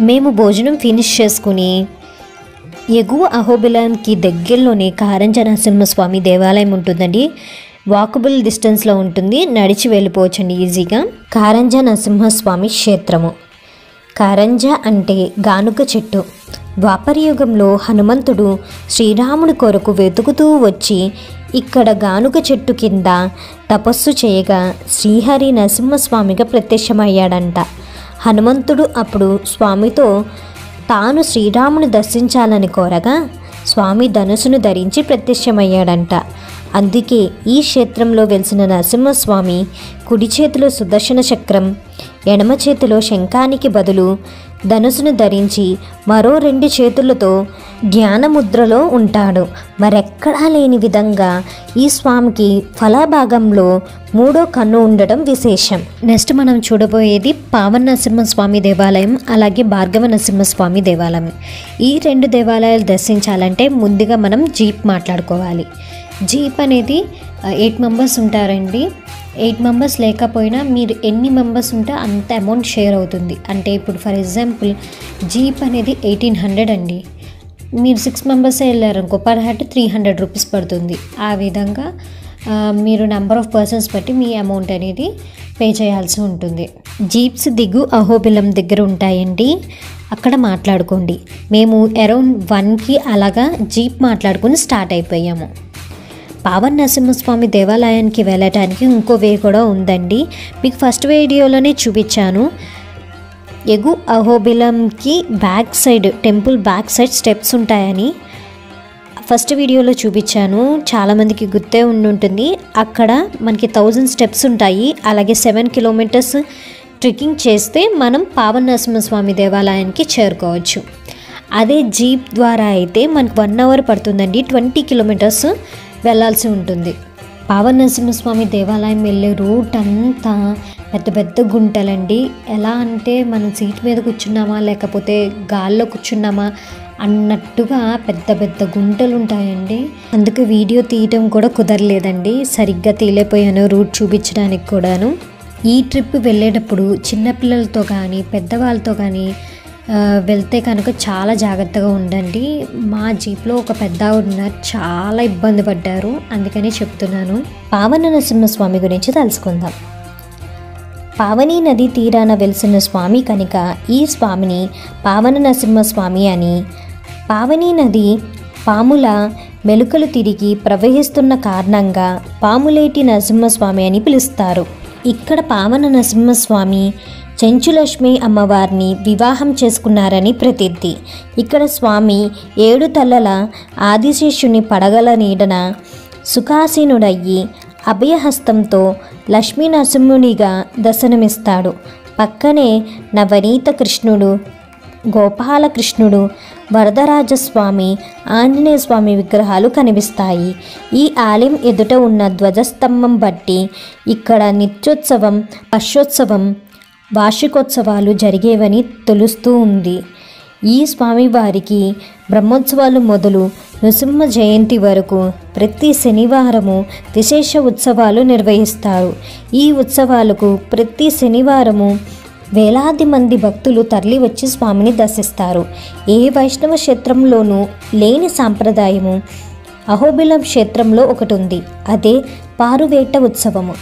మేము భోజనం ఫినిష్ చేసుకుని ఎగువ అహోబిలానికి దగ్గరలోనే కారంజ నరసింహస్వామి దేవాలయం ఉంటుందండి. వాకబుల్ డిస్టెన్స్లో ఉంటుంది, నడిచి వెళ్ళిపోవచ్చండి ఈజీగా. కారంజ నరసింహస్వామి క్షేత్రము. కారంజ అంటే గానుగ చెట్టు. ద్వాపరయుగంలో హనుమంతుడు శ్రీరాముడి కొరకు వెతుకుతూ వచ్చి ఇక్కడ గానుగ చెట్టు కింద తపస్సు చేయగా శ్రీహరి నరసింహస్వామిగా ప్రత్యక్షమయ్యాడంట. హనుమంతుడు అప్పుడు స్వామితో తాను శ్రీరాముని దర్శించాలని కోరగా స్వామి ధనుసును ధరించి ప్రత్యక్షమయ్యాడంట. అందుకే ఈ క్షేత్రంలో వెలిసిన నరసింహస్వామి కుడి చేతిలో సుదర్శన చక్రం, ఎడమ చేతిలో శంఖానికి బదులు ధనుసును ధరించి మరో 2 చేతులతో ధ్యానముద్రలో ఉంటాడు. మరెక్కడా లేని విధంగా ఈ స్వామికి ఫలభాగంలో 3వ కన్ను ఉండటం విశేషం. నెక్స్ట్ మనం చూడబోయేది పావన నరసింహస్వామి దేవాలయం, అలాగే భార్గవ నరసింహస్వామి దేవాలయం. ఈ 2 దేవాలయాలు దర్శించాలంటే ముందుగా మనం జీప్ మాట్లాడుకోవాలి. జీప్ అనేది 8 మెంబర్స్ ఉంటారండి. 8 మెంబర్స్ లేకపోయినా మీరు ఎన్ని మెంబర్స్ ఉంటే అంత అమౌంట్ షేర్ అవుతుంది. అంటే ఇప్పుడు ఫర్ ఎగ్జాంపుల్ జీప్ అనేది 1800 అండి. మీరు 6 మెంబర్సే వెళ్ళారనుకో పర్ హెడ్ 300 రూపీస్ పడుతుంది. ఆ విధంగా మీరు నెంబర్ ఆఫ్ పర్సన్స్ బట్టి మీ అమౌంట్ అనేది పే చేయాల్సి ఉంటుంది. జీప్స్ దిగు అహోబిలం దగ్గర ఉంటాయండి, అక్కడ మాట్లాడుకోండి. మేము అరౌండ్ 1కి అలాగా జీప్ మాట్లాడుకుని స్టార్ట్ అయిపోయాము. పావన నరసింహస్వామి దేవాలయానికి వెళ్ళటానికి ఇంకో వే కూడా ఉందండి. మీకు ఫస్ట్ వీడియోలోనే చూపించాను. ఎగు అహోబిలంకి back side, temple back side steps ఉంటాయని. ఫస్ట్ వీడియోలో చూపించాను, చాలామందికి గుర్తే ఉంటుంది. అక్కడ మనకి 1000 స్టెప్స్ ఉంటాయి. అలాగే 7 కిలోమీటర్స్ ట్రెక్కింగ్ చేస్తే మనం పావన నరసింహస్వామి దేవాలయానికి చేరుకోవచ్చు. అదే జీప్ ద్వారా అయితే మనకు 1 అవర్ పడుతుందండి. 20 కిలోమీటర్స్ వెళ్ళాల్సి ఉంటుంది. పావన నరసింహస్వామి దేవాలయం వెళ్ళే రూట్ అంతా పెద్ద పెద్ద గుంటలండి. ఎలా అంటే మనం సీట్ మీద కూర్చున్నామా లేకపోతే గాల్లో కూర్చున్నామా అన్నట్టుగా పెద్ద పెద్ద గుంటలు ఉంటాయండి. అందుకే వీడియో తీయటం కూడా కుదరలేదండి, సరిగ్గా తీయలేకపోయాను రూట్ చూపించడానికి కూడాను. ఈ ట్రిప్ వెళ్ళేటప్పుడు చిన్నపిల్లలతో కానీ పెద్దవాళ్ళతో కానీ వెళ్తే కనుక చాలా జాగ్రత్తగా ఉండండి. మా జీప్లో ఒక పెద్ద ఉన్నారు, చాలా ఇబ్బంది పడ్డారు, అందుకని చెప్తున్నాను. పావన నరసింహస్వామి గురించి తెలుసుకుందాం. పావని నది తీరాన వెలిసిన స్వామి కనుక ఈ స్వామిని పావన నరసింహస్వామి అని, పావని నది పాముల మెలుకలు తిరిగి ప్రవహిస్తున్న కారణంగా పాములేటి నరసింహస్వామి అని పిలుస్తారు. ఇక్కడ పావన నరసింహస్వామి చెంచులక్ష్మి అమ్మవారిని వివాహం చేసుకున్నారని ప్రసిద్ధి. ఇక్కడ స్వామి 7 తలల ఆదిశేషుని పడగల నీడన సుఖాసీనుడయ్యి అభయహస్తంతో లక్ష్మీ నరసింహునిగా దర్శనమిస్తాడు. పక్కనే నవనీత కృష్ణుడు, గోపాలకృష్ణుడు, వరదరాజస్వామి, ఆంజనేయ స్వామి విగ్రహాలు కనిపిస్తాయి. ఈ ఆలయం ఎదుట ఉన్న ధ్వజస్తంభం బట్టి ఇక్కడ నిత్యోత్సవం, వర్షోత్సవం, వార్షికోత్సవాలు జరిగేవని తెలుస్తూ ఉంది. ఈ స్వామివారికి బ్రహ్మోత్సవాలు మొదలు నృసింహ జయంతి వరకు ప్రతి శనివారము విశేష ఉత్సవాలు నిర్వహిస్తారు. ఈ ఉత్సవాలకు ప్రతి శనివారము వేలాది మంది భక్తులు తరలి వచ్చి స్వామిని దర్శిస్తారు. ఏ వైష్ణవ క్షేత్రంలోనూ లేని సాంప్రదాయము అహోబిలం క్షేత్రంలో ఒకటి ఉంది. అదే పారువేట ఉత్సవము.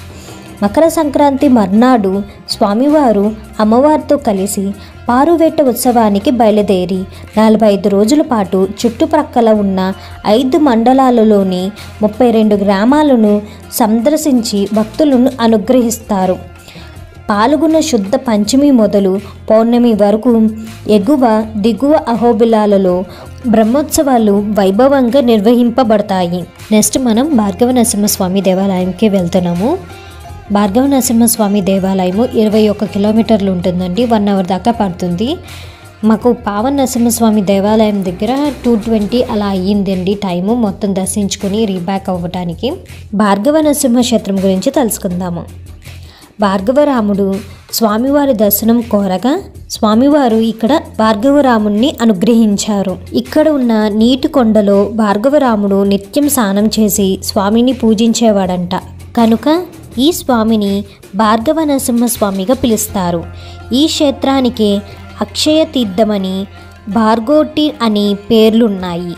మకర సంక్రాంతి మర్నాడు స్వామివారు అమ్మవారితో కలిసి పారువేట ఉత్సవానికి బయలుదేరి 45 రోజుల పాటు చుట్టుప్రక్కల ఉన్న 5 మండలాలలోని 32 గ్రామాలను సందర్శించి భక్తులను అనుగ్రహిస్తారు. పాల్గొన్న శుద్ధ పంచమి మొదలు పౌర్ణమి వరకు ఎగువ దిగువ అహోబిలాలలో బ్రహ్మోత్సవాలు వైభవంగా నిర్వహింపబడతాయి. నెక్స్ట్ మనం భార్గవ నరసింహస్వామి దేవాలయంకి వెళ్తున్నాము. భార్గవ నరసింహస్వామి దేవాలయము 21 కిలోమీటర్లు ఉంటుందండి. 1 అవర్ దాకా పడుతుంది. మాకు పావన నరసింహస్వామి దేవాలయం దగ్గర 2:20 అలా అయ్యిందండి టైము, మొత్తం దర్శించుకొని రీబ్యాక్ అవ్వటానికి. భార్గవ నరసింహ క్షేత్రం గురించి తెలుసుకుందాము. భార్గవరాముడు స్వామివారి దర్శనం కోరగా స్వామివారు ఇక్కడ భార్గవరాముణ్ణి అనుగ్రహించారు. ఇక్కడ ఉన్న నీటి కొండలో భార్గవరాముడు నిత్యం స్నానం చేసి స్వామిని పూజించేవాడంట. కనుక ఈ స్వామిని భార్గవ నరసింహస్వామిగా పిలుస్తారు. ఈ క్షేత్రానికి అక్షయ తీర్థమని, భార్గోటి అని పేర్లున్నాయి.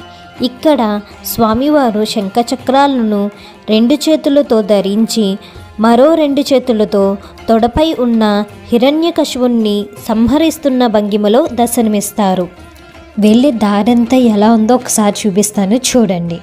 ఇక్కడ స్వామివారు శంఖచక్రాలను 2 చేతులతో ధరించి మరో 2 చేతులతో తొడపై ఉన్న హిరణ్యకశిపుణ్ణి సంహరిస్తున్న భంగిమలో దర్శనమిస్తారు. వెళ్ళే దారంతా ఎలా ఉందో ఒకసారి చూపిస్తాను, చూడండి.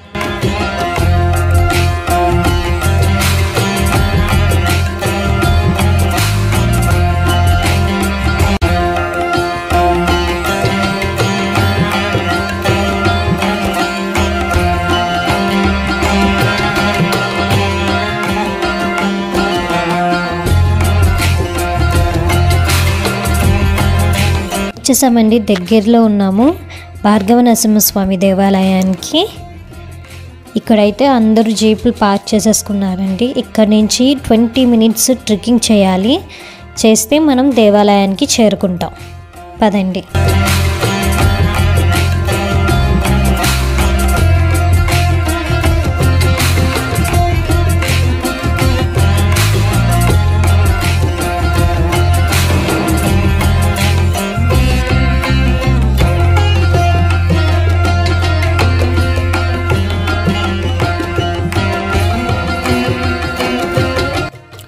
వచ్చేసామండి, దగ్గరలో ఉన్నాము భార్గవ నరసింహస్వామి దేవాలయానికి. ఇక్కడైతే అందరూ జీపులు పార్క్ చేసేసుకున్నారండి. ఇక్కడ నుంచి 20 మినిట్స్ ట్రెక్కింగ్ చేయాలి. చేస్తే మనం దేవాలయానికి చేరుకుంటాం. పదండి.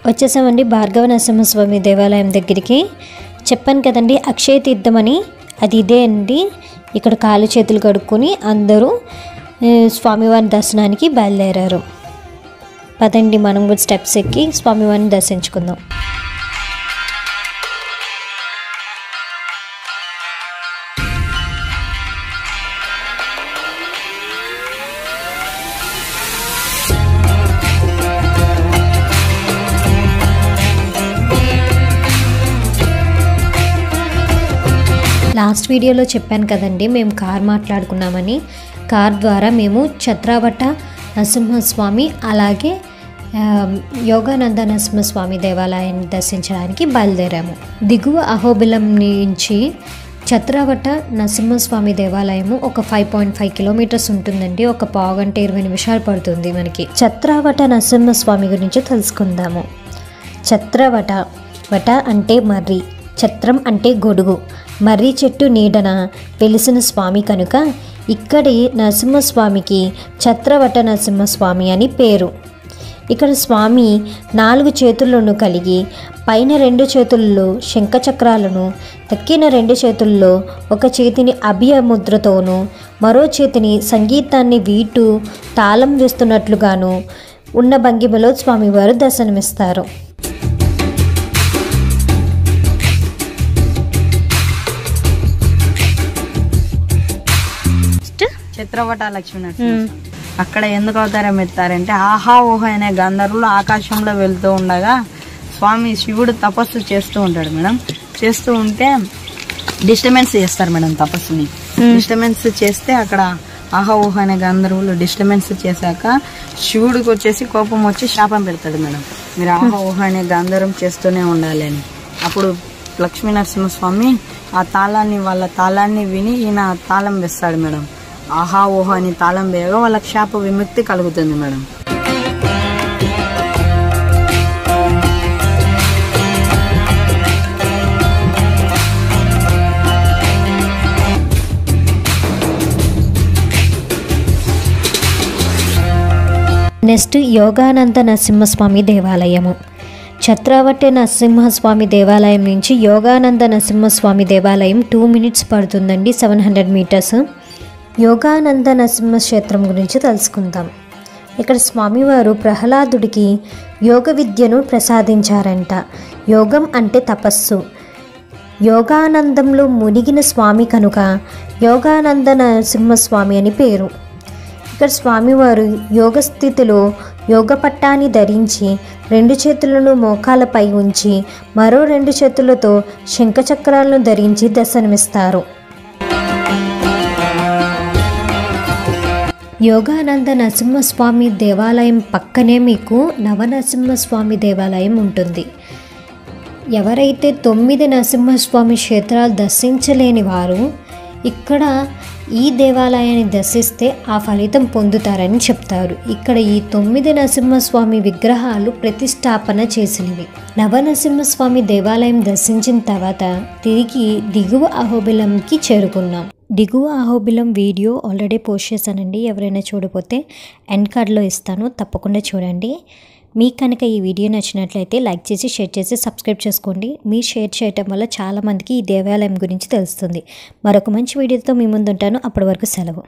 వచ్చేసామండి భార్గవ నరసింహస్వామి దేవాలయం దగ్గరికి. చెప్పాను కదండి అక్షయ తీర్థం అని, అది ఇదే అండి. ఇక్కడ కాళ్ళు చేతులు కడుక్కొని అందరూ స్వామివారి దర్శనానికి బయలుదేరారు. పదండి మనం కూడా స్టెప్స్ ఎక్కి స్వామివారిని దర్శించుకుందాం. లాస్ట్ వీడియోలో చెప్పాను కదండి, మేము కార్ మాట్లాడుకున్నామని. కార్ ద్వారా మేము చత్రావట నరసింహస్వామి అలాగే యోగానంద నరసింహస్వామి దేవాలయాన్ని దర్శించడానికి బయలుదేరాము. దిగువ అహోబిలం నుంచి చత్రావట నరసింహస్వామి దేవాలయము ఒక 5.5 కిలోమీటర్స్ ఉంటుందండి. ఒక పావుగంట 20 నిమిషాలు పడుతుంది మనకి. చత్రావట నరసింహస్వామి గురించి తెలుసుకుందాము. చత్రవట వట అంటే మర్రి, ఛత్రం అంటే గొడుగు, మర్రి చెట్టు నీడన వెలిసిన స్వామి కనుక ఇక్కడి నరసింహస్వామికి చత్రవట నరసింహస్వామి అని పేరు. ఇక్కడ స్వామి 4 చేతులను కలిగి పైన 2 చేతుల్లో శంఖచక్రాలను, తక్కిన 2 చేతుల్లో ఒక చేతిని అభయముద్రతోనూ మరో చేతిని సంగీతాన్ని వీటు తాళం వేస్తున్నట్లుగాను ఉన్న భంగిమలో స్వామివారు దర్శనమిస్తారు. చిత్రవట లక్ష్మీనరసింహ అక్కడ ఎందుకు అవతారం ఎత్తారంటే ఆహా ఓహ అనే గంధర్వులు ఆకాశంలో వెళ్తూ ఉండగా స్వామి శివుడు తపస్సు చేస్తూ ఉంటాడు మేడం. చేస్తూ ఉంటే డిస్టర్బెన్స్ చేస్తారు మేడం తపస్సుని. డిస్టర్బెన్స్ చేస్తే అక్కడ ఆహా ఓహ అనే గంధర్వులు డిస్టర్బెన్స్ చేశాక శివుడికి వచ్చేసి కోపం వచ్చి శాపం పెడతాడు మేడం, మీరు ఆహా ఓహ అనే గంధర్వం చేస్తూనే ఉండాలి అని. అప్పుడు లక్ష్మీనరసింహస్వామి ఆ తాళాన్ని వాళ్ళ తాళాన్ని విని ఈయన తాళం వేస్తాడు మేడం. ఆహా ఓహో అని తాళం వేయగా వాళ్ళకి శాప విముక్తి కలుగుతుంది మేడం. నెక్స్ట్ యోగానంద నరసింహస్వామి దేవాలయము. చత్రావటి నరసింహస్వామి దేవాలయం నుంచి యోగానంద నరసింహస్వామి దేవాలయం 2 minutes పడుతుందండి, 700 meters. యోగానంద నరసింహ క్షేత్రం గురించి తెలుసుకుందాం. ఇక్కడ స్వామివారు ప్రహ్లాదుడికి యోగ విద్యను ప్రసాదించారంట. యోగం అంటే తపస్సు. యోగానందంలో మునిగిన స్వామి కనుక యోగానంద నరసింహస్వామి అని పేరు. ఇక్కడ స్వామివారు యోగ స్థితిలో యోగ పట్టాన్ని ధరించి 2 చేతులను మోకాలపై ఉంచి మరో 2 చేతులతో శంఖచక్రాలను ధరించి దర్శనమిస్తారు. యోగానంద నరసింహస్వామి దేవాలయం పక్కనే మీకు నవనరసింహస్వామి దేవాలయం ఉంటుంది. ఎవరైతే 9 నరసింహస్వామి క్షేత్రాలు దర్శించలేని వారు ఇక్కడ ఈ దేవాలయాన్ని దర్శిస్తే ఆ ఫలితం పొందుతారని చెప్తారు. ఇక్కడ ఈ 9 నరసింహస్వామి విగ్రహాలు ప్రతిష్టాపన చేసినవి. నవనరసింహస్వామి దేవాలయం దర్శించిన తర్వాత తిరిగి దిగువ అహోబిలంకి చేరుకున్నాం. దిగువ అహోబిలం వీడియో ఆల్రెడీ పోస్ట్ చేశానండి. ఎవరైనా చూడకపోతే ఎండ్ కార్డ్లో ఇస్తాను, తప్పకుండా చూడండి. మీకు కనుక ఈ వీడియో నచ్చినట్లయితే లైక్ చేసి, షేర్ చేసి, సబ్స్క్రైబ్ చేసుకోండి. మీరు షేర్ చేయటం వల్ల చాలామందికి ఈ దేవాలయం గురించి తెలుస్తుంది. మరొక మంచి వీడియోతో మీ ముందు ఉంటాను. అప్పటి వరకు సెలవు.